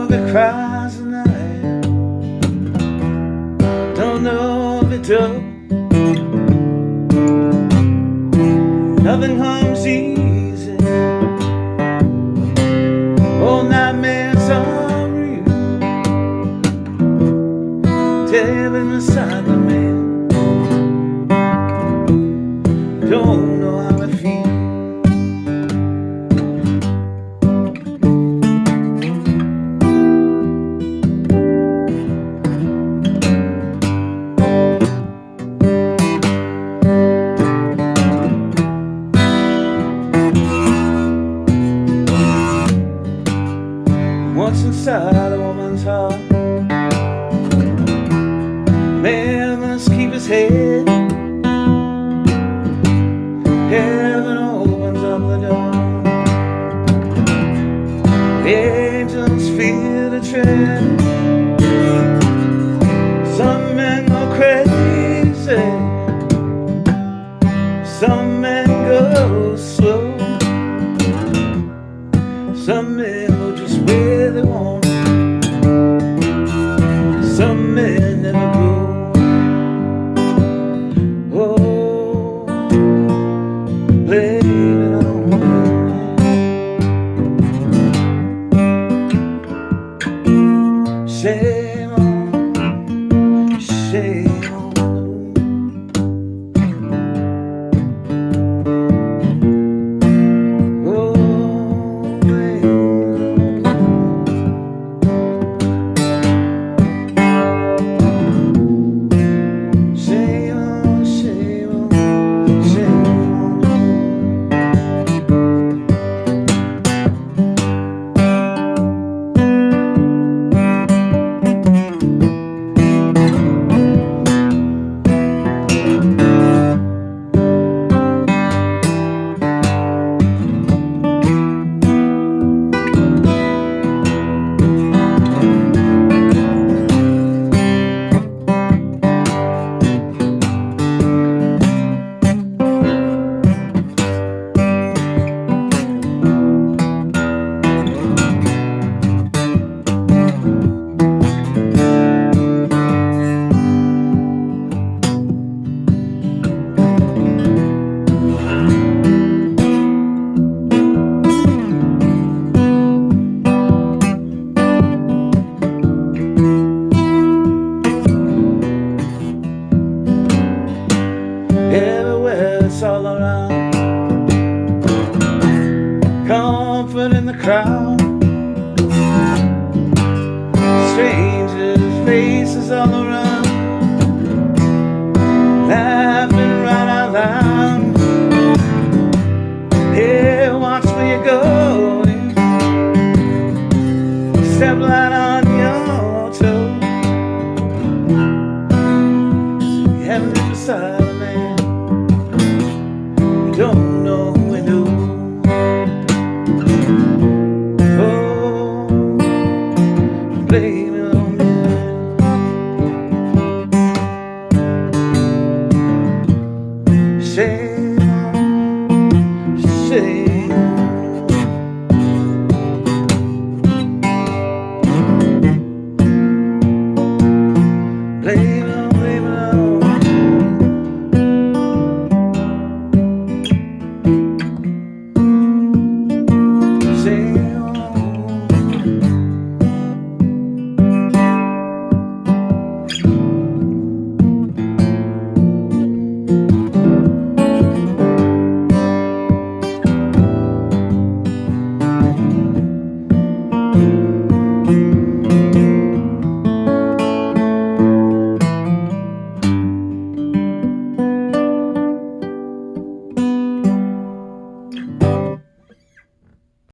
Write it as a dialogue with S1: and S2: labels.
S1: know if it cries tonight, don't know if it does. Nothing comes easy. All nightmares are real. Tearing inside the man. Don't know how I feel. What's inside a woman's heart? Man must keep his head. Heaven opens up the door. Angels feel the tread. Some men go crazy. Some men go slow. Some men go just where they want. Some men never go. Oh, blame it on me. Shame on, shame on. Everywhere it's all around. Comfort in the crowd. Strangers' faces all around. Laughing right out loud. Hey, watch where you're going. Step light on your toe. You haven't been beside a man. Don't know we do. Oh, play